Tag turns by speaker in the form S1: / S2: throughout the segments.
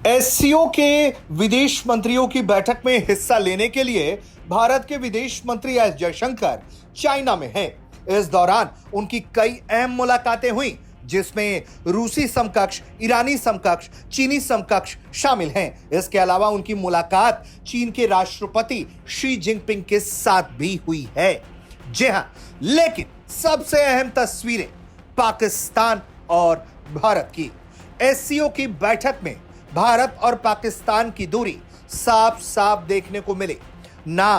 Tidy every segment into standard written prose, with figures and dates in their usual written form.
S1: SCO के विदेश मंत्रियों की बैठक में हिस्सा लेने के लिए भारत के विदेश मंत्री एस जयशंकर चाइना में हैं। इस दौरान उनकी कई अहम मुलाकातें हुई, जिसमें रूसी समकक्ष, ईरानी समकक्ष, चीनी समकक्ष शामिल हैं। इसके अलावा उनकी मुलाकात चीन के राष्ट्रपति शी जिनपिंग के साथ भी हुई है। जी हां, लेकिन सबसे अहम तस्वीरें पाकिस्तान और भारत की। एससीओ की बैठक में भारत और पाकिस्तान की दूरी साफ साफ देखने को मिली। ना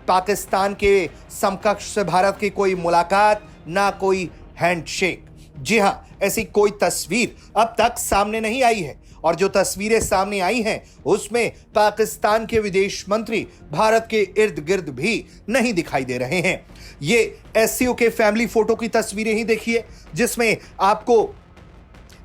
S1: पाकिस्तान के समकक्ष से भारत की कोई मुलाकात, ना कोई हैंडशेक। जी हां, ऐसी कोई तस्वीर अब तक सामने नहीं आई है, और जो तस्वीरें सामने आई हैं उसमें पाकिस्तान के विदेश मंत्री भारत के इर्द गिर्द भी नहीं दिखाई दे रहे हैं। ये एससीओ के फैमिली फोटो की तस्वीरें ही देखिए, जिसमें आपको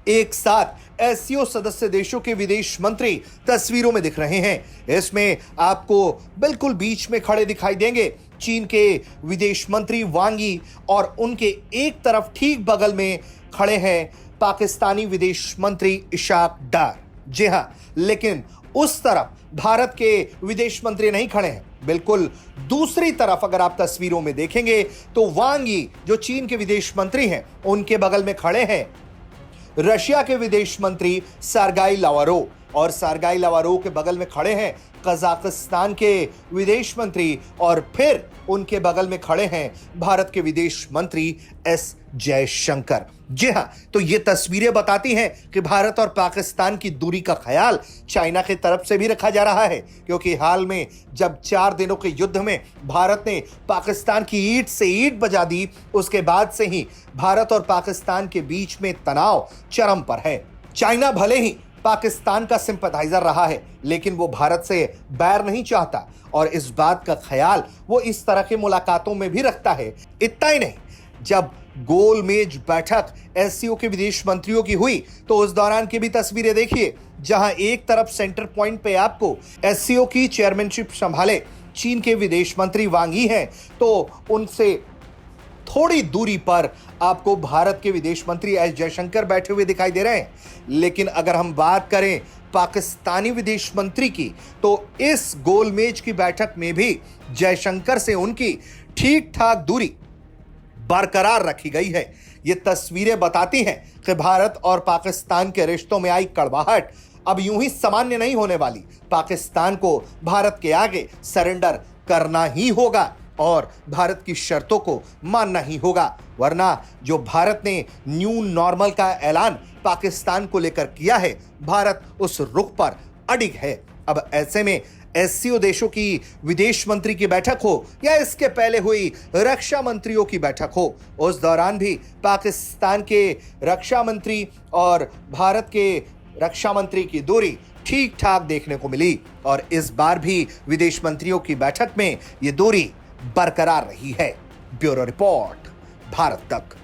S1: एक साथ एससीओ सदस्य देशों के विदेश मंत्री तस्वीरों में दिख रहे हैं। इसमें आपको बिल्कुल बीच में खड़े दिखाई देंगे चीन के विदेश मंत्री वांग यी, और उनके एक तरफ ठीक बगल में खड़े हैं पाकिस्तानी विदेश मंत्री इशाक डार। जी हां, लेकिन उस तरफ भारत के विदेश मंत्री नहीं खड़े हैं। बिल्कुल दूसरी तरफ अगर आप तस्वीरों में देखेंगे तो वांग यी, जो चीन के विदेश मंत्री हैं, उनके बगल में खड़े हैं रशिया के विदेश मंत्री सरगाई लावरोव, और सरगाई लावरोव के बगल में खड़े हैं कजाकिस्तान के विदेश मंत्री, और फिर उनके बगल में खड़े हैं भारत के विदेश मंत्री एस जयशंकर। जी हां, तो ये तस्वीरें बताती हैं कि भारत और पाकिस्तान की दूरी का ख्याल चाइना की तरफ से भी रखा जा रहा है, क्योंकि हाल में जब 4 दिनों के युद्ध में भारत ने पाकिस्तान की ईंट से ईंट बजा दी, उसके बाद से ही भारत और पाकिस्तान के बीच में तनाव चरम पर है। चाइना भले ही पाकिस्तान का सिंपैथाइजर रहा है, लेकिन वो भारत से बैर नहीं चाहता, और इस बात का ख्याल वो इस तरह की मुलाकातों में भी रखता है। इतना ही नहीं, जब गोलमेज बैठक एससीओ के विदेश मंत्रियों की हुई तो उस दौरान की भी तस्वीरें देखिए, जहां एक तरफ सेंटर पॉइंट पे आपको एससीओ की चेयरमैनशिप संभाले चीन के विदेश मंत्री वांग यी हैं, तो उनसे थोड़ी दूरी पर आपको भारत के विदेश मंत्री एस जयशंकर बैठे हुए दिखाई दे रहे हैं। लेकिन अगर हम बात करें पाकिस्तानी विदेश मंत्री की, तो इस गोलमेज की बैठक में भी जयशंकर से उनकी ठीक ठाक दूरी बरकरार रखी गई है। ये तस्वीरें बताती हैं कि भारत और पाकिस्तान के रिश्तों में आई कड़वाहट अब यूं ही सामान्य नहीं होने वाली। पाकिस्तान को भारत के आगे सरेंडर करना ही होगा और भारत की शर्तों को मानना ही होगा, वरना जो भारत ने न्यू नॉर्मल का ऐलान पाकिस्तान को लेकर किया है, भारत उस रुख पर अडिग है। अब ऐसे में एससीओ देशों की विदेश मंत्री की बैठक हो या इसके पहले हुई रक्षा मंत्रियों की बैठक हो, उस दौरान भी पाकिस्तान के रक्षा मंत्री और भारत के रक्षा मंत्री की दूरी ठीक ठाक देखने को मिली, और इस बार भी विदेश मंत्रियों की बैठक में ये दूरी बरकरार रही है। ब्यूरो रिपोर्ट, भारत तक।